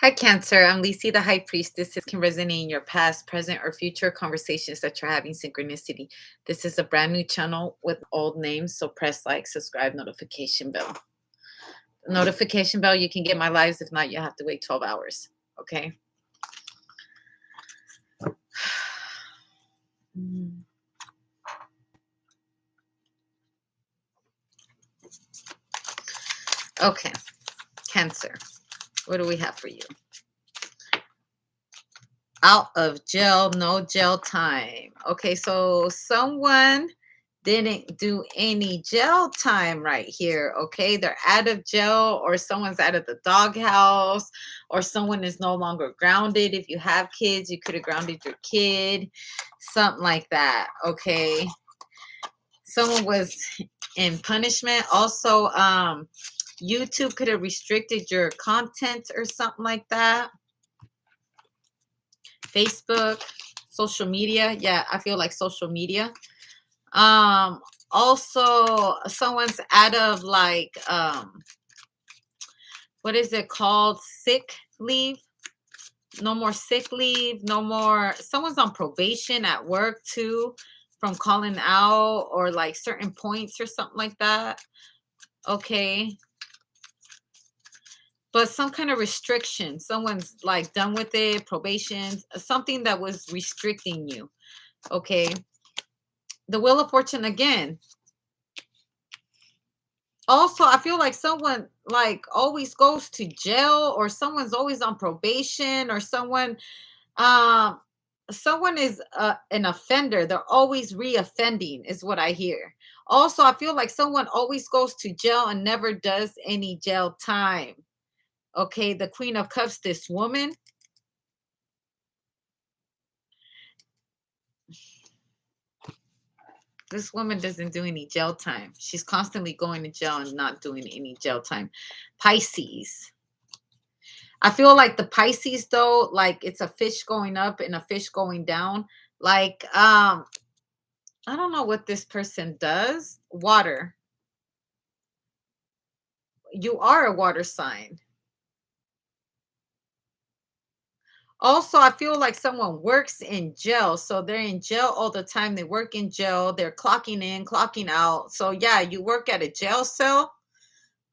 Hi, Cancer. I'm Lisi, the High Priestess. This can resonate in your past, present, or future conversations that you're having synchronicity. This is a brand new channel with old names, so press like, subscribe, notification bell. Notification bell, you can get my lives. If not, you have to wait 12 hours. Okay. Mm. Okay. Cancer. What do we have for you? Out of jail, no jail time. Okay, so someone didn't do any jail time right here. Okay, they're out of jail, or someone's out of the doghouse, or someone is no longer grounded. If you have kids, you could have grounded your kid, something like that. Okay, someone was in punishment. Also, YouTube could have restricted your content or something like that. Facebook, social media. Yeah, I feel like social media. Um, Also someone's out of like what is it called? Sick leave. No more sick leave, no more someone's on probation at work too from calling out or like certain points or something like that. Okay. But some kind of restriction. Someone's like done with it, probation, something that was restricting you. Okay. The Wheel of Fortune again. Also, I feel like someone like always goes to jail, or someone's always on probation, or um someone is an offender. They're always reoffending is what I hear. Also, I feel like someone always goes to jail and never does any jail time. Okay, the Queen of Cups, this woman. This woman doesn't do any jail time. She's constantly going to jail and not doing any jail time. Pisces. I feel like the Pisces though, like it's a fish going up and a fish going down. Like I don't know what this person does. Water. You are a water sign. Also, I feel like someone works in jail. So they're in jail all the time. They work in jail. They're clocking in, clocking out. So yeah, you work at a jail cell,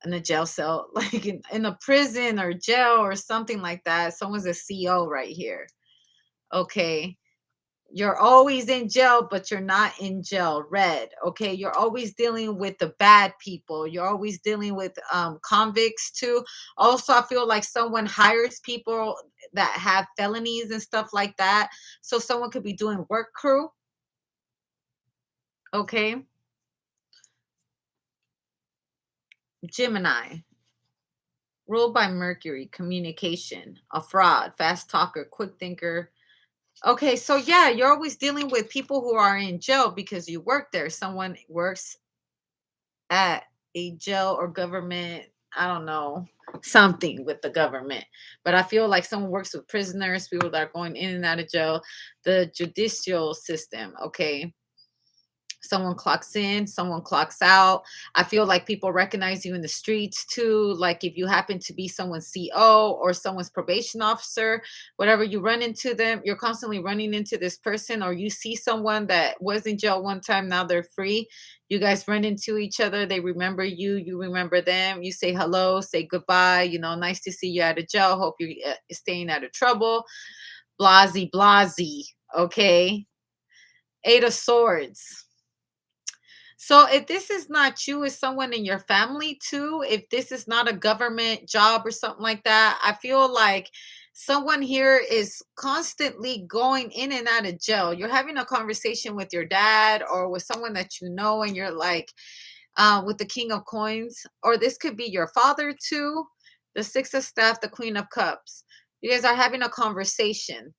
in a jail cell, like in a prison or jail or something like that. Someone's a CO right here. Okay. You're always in jail, but you're not in jail. Red. Okay. You're always dealing with the bad people. You're always dealing with convicts too. Also, I feel like someone hires people that have felonies and stuff like that. So someone could be doing work crew. Okay. Gemini. Ruled by Mercury, communication, a fraud, fast talker, quick thinker. Okay, so yeah, you're always dealing with people who are in jail because you work there. Someone works at a jail or government, I don't know, something with the government. But I feel like someone works with prisoners, people that are going in and out of jail, the judicial system, okay? Someone clocks in, someone clocks out. I feel like people recognize you in the streets too. Like if you happen to be someone's CO or someone's probation officer, whatever, you run into them, you're constantly running into this person, or you see someone that was in jail one time, now they're free. You guys run into each other, they remember you, you remember them, you say hello, say goodbye, nice to see you out of jail, hope you're staying out of trouble, blasey blasey. Okay. Eight of Swords. So if this is not you, it's someone in your family too. If this is not a government job or something like that, I feel like someone here is constantly going in and out of jail. You're having a conversation with your dad or with someone that you know, and you're like, with the King of Coins, or this could be your father too. The Six of Staff, the Queen of Cups. You guys are having a conversation.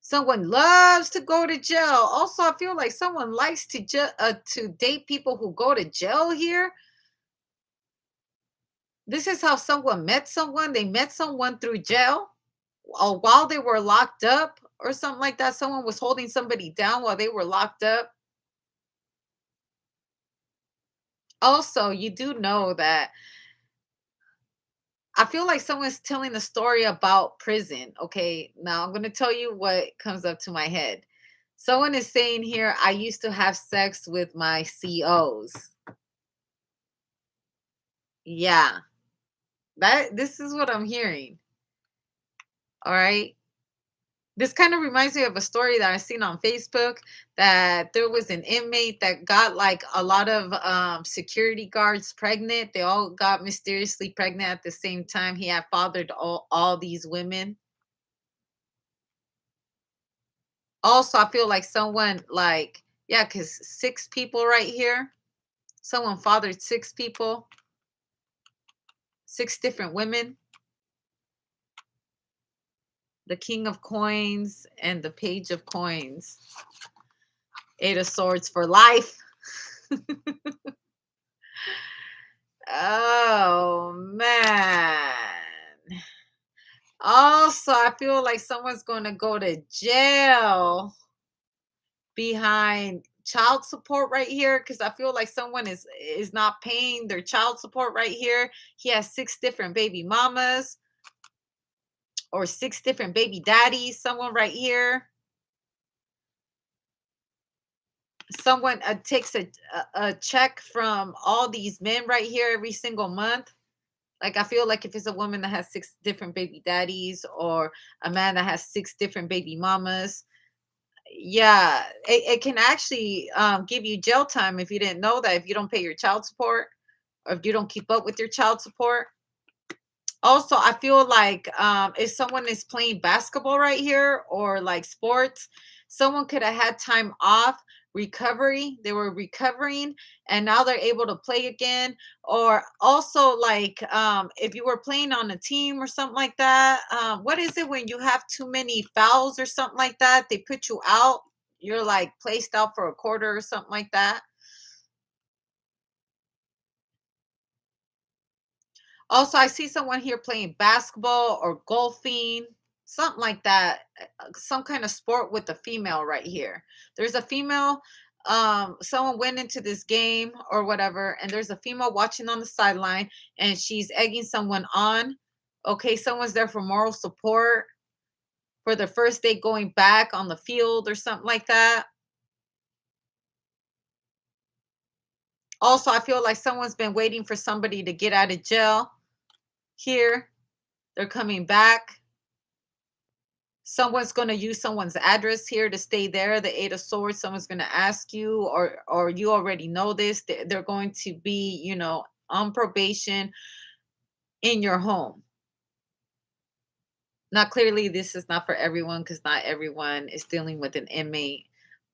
Someone loves to go to jail. Also, I feel like someone likes to date people who go to jail here. This is how someone met someone. They met someone through jail, or while they were locked up or something like that. Someone was holding somebody down while they were locked up. Also, you do know that I feel like someone's telling a story about prison. Okay, now I'm going to tell you what comes up to my head. Someone is saying here, I used to have sex with my COs. Yeah, this is what I'm hearing. All right. This kind of reminds me of a story that I seen on Facebook, that there was an inmate that got like a lot of security guards pregnant. They all got mysteriously pregnant at the same time. He had fathered all these women. Also, I feel like someone like, yeah, because six people right here, someone fathered six people, six different women, the king of coins and the page of coins, eight of swords for life. Oh man. Also, I feel like someone's going to go to jail behind child support right here, because I feel like someone is not paying their child support right here. He has six different baby mamas or six different baby daddies. Someone right here. Someone takes a check from all these men right here every single month. Like, I feel like if it's a woman that has six different baby daddies or a man that has six different baby mamas, yeah, it can actually give you jail time if you didn't know that, if you don't pay your child support or if you don't keep up with your child support. Also, I feel like if someone is playing basketball right here or like sports, someone could have had time off recovery. They were recovering and now they're able to play again. Or also, like if you were playing on a team or something like that, what is it when you have too many fouls or something like that? They put you out. You're like placed out for a quarter or something like that. Also, I see someone here playing basketball or golfing, something like that. Some kind of sport with a female right here. There's a female, someone went into this game or whatever, and there's a female watching on the sideline and she's egging someone on. Okay, someone's there for moral support for the first day going back on the field or something like that. Also, I feel like someone's been waiting for somebody to get out of jail here. They're coming back. Someone's going to use someone's address here to stay there, the eight of swords. Someone's going to ask you, or you already know this, they're going to be, on probation in your home. Now, clearly this is not for everyone, because not everyone is dealing with an inmate.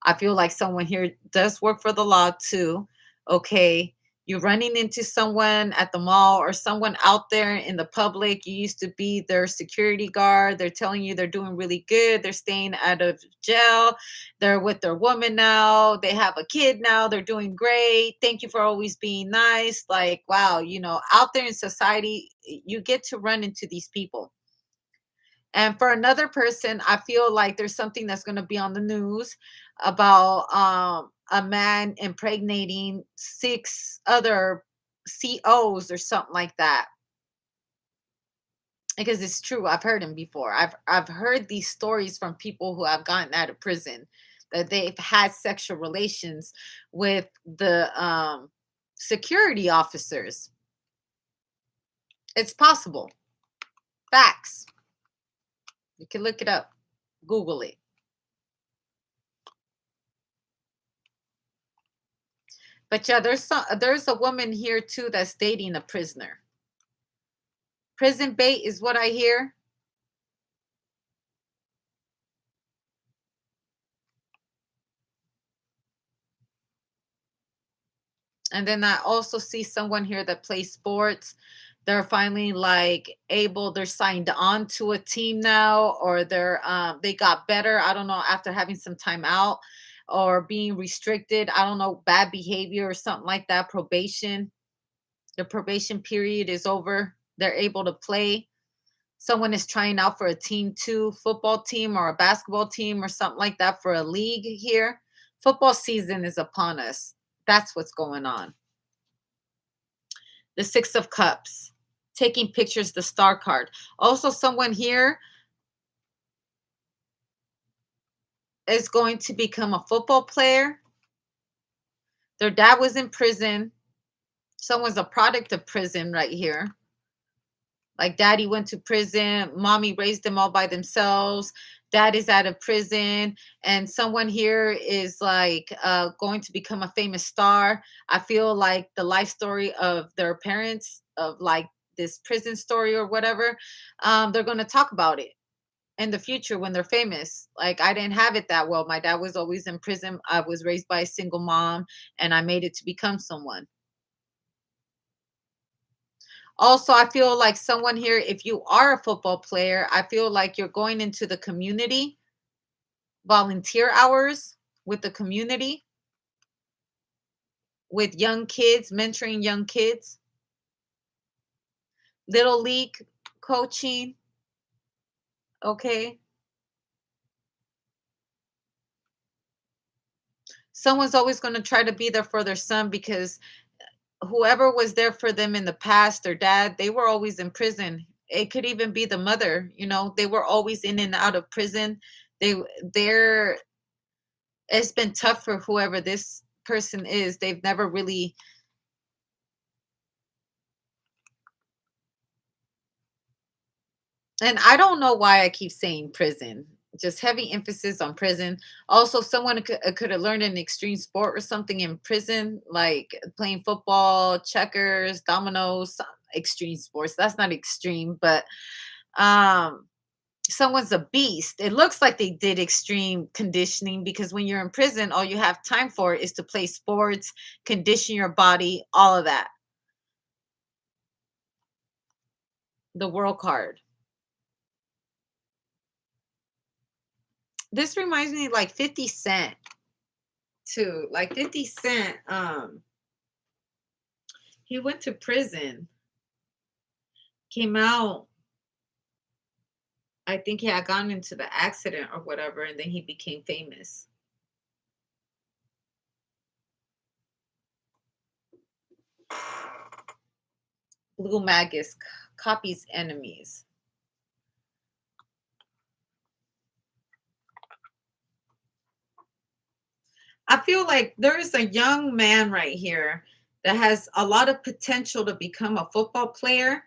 I feel like someone here does work for the law too. Okay, you're running into someone at the mall or someone out there in the public. You used to be their security guard. They're telling you they're doing really good. They're staying out of jail. They're with their woman now. They have a kid now. They're doing great. Thank you for always being nice. Like, wow, out there in society, you get to run into these people. And for another person, I feel like there's something that's going to be on the news about a man impregnating six other COs or something like that. Because it's true, I've heard him before. I've heard these stories from people who have gotten out of prison, that they've had sexual relations with the security officers. It's possible. Facts. You can look it up. Google it. But yeah, there's a woman here too that's dating a prisoner. Prison bait is what I hear. And then I also see someone here that plays sports. They're finally like they're signed on to a team now, or they got better. I don't know, after having some time out or being restricted. I don't know, bad behavior or something like that. Probation. The probation period is over. They're able to play. Someone is trying out for a team too, football team or a basketball team or something like that, for a league here. Football season is upon us. That's what's going on. The Six of Cups. Taking pictures, the star card. Also, someone here is going to become a football player. Their dad was in prison. Someone's a product of prison right here. Like daddy went to prison, mommy raised them all by themselves. Dad is out of prison, and someone here is like going to become a famous star. I feel like the life story of their parents, of like this prison story or whatever, they're going to talk about it in the future when they're famous. Like I didn't have it that well. My dad was always in prison. I was raised by a single mom, and I made it to become someone. Also, I feel like someone here, if you are a football player, I feel like you're going into the community, volunteer hours with the community, with young kids, mentoring young kids, little league coaching. Okay. Someone's always going to try to be there for their son because whoever was there for them in the past, their dad, they were always in prison. It could even be the mother, they were always in and out of prison. They're it's been tough for whoever this person is. They've never really, and I don't know why I keep saying prison. Just heavy emphasis on prison. Also, someone could have learned an extreme sport or something in prison, like playing football, checkers, dominoes, extreme sports. That's not extreme, but um someone's a beast. It looks like they did extreme conditioning because when you're in prison, all you have time for is to play sports, condition your body, all of that. The world card. This reminds me like 50 Cent too. Like 50 Cent, he went to prison, came out. I think he had gone into the accident or whatever, and then he became famous. Blue Magus copies enemies. I feel like there is a young man right here that has a lot of potential to become a football player,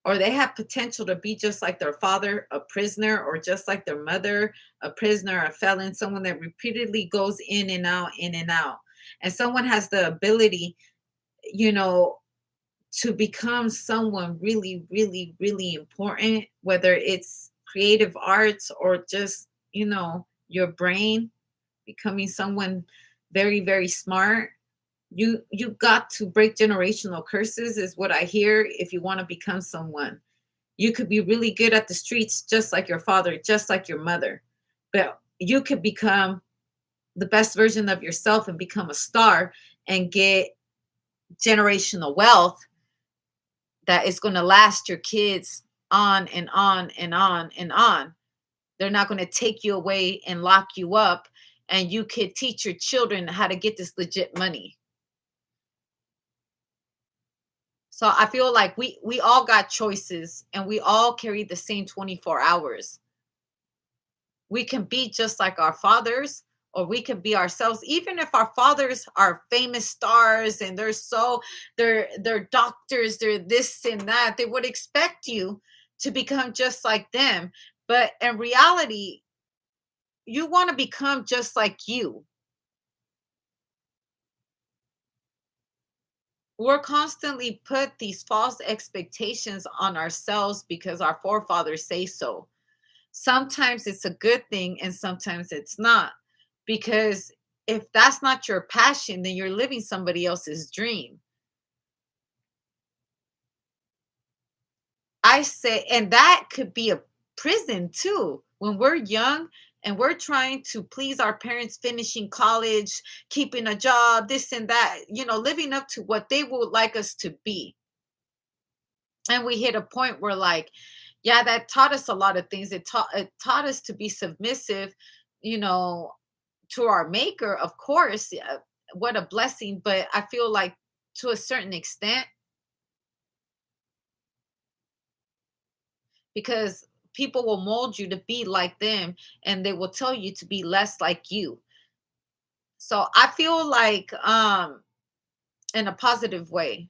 or they have potential to be just like their father, a prisoner, or just like their mother, a prisoner, a felon, someone that repeatedly goes in and out, in and out. And someone has the ability, you know, to become someone really, really, really important, whether it's creative arts or just, your brain becoming someone very, very smart. You got to break generational curses is what I hear if you want to become someone. You could be really good at the streets just like your father, just like your mother, but you could become the best version of yourself and become a star and get generational wealth that is going to last your kids on and on and on and on. They're not going to take you away and lock you up, and you could teach your children how to get this legit money. So I feel like we all got choices and we all carry the same 24 hours. We can be just like our fathers, or we can be ourselves. Even if our fathers are famous stars and they're doctors, they're this and that, they would expect you to become just like them. But in reality, you want to become just like you. We're constantly put these false expectations on ourselves because our forefathers say so. Sometimes it's a good thing and sometimes it's not. Because if that's not your passion, then you're living somebody else's dream. I say, and that could be a prison too. When we're young and we're trying to please our parents, finishing college, keeping a job, this and that, living up to what they would like us to be. And we hit a point where, like, yeah, that taught us a lot of things. It taught us to be submissive, you know, to our maker, of course. Yeah, what a blessing. But I feel like to a certain extent, because people will mold you to be like them, and they will tell you to be less like you. So I feel like, in a positive way,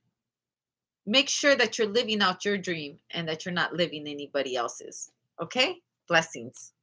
make sure that you're living out your dream and that you're not living anybody else's. Okay? Blessings.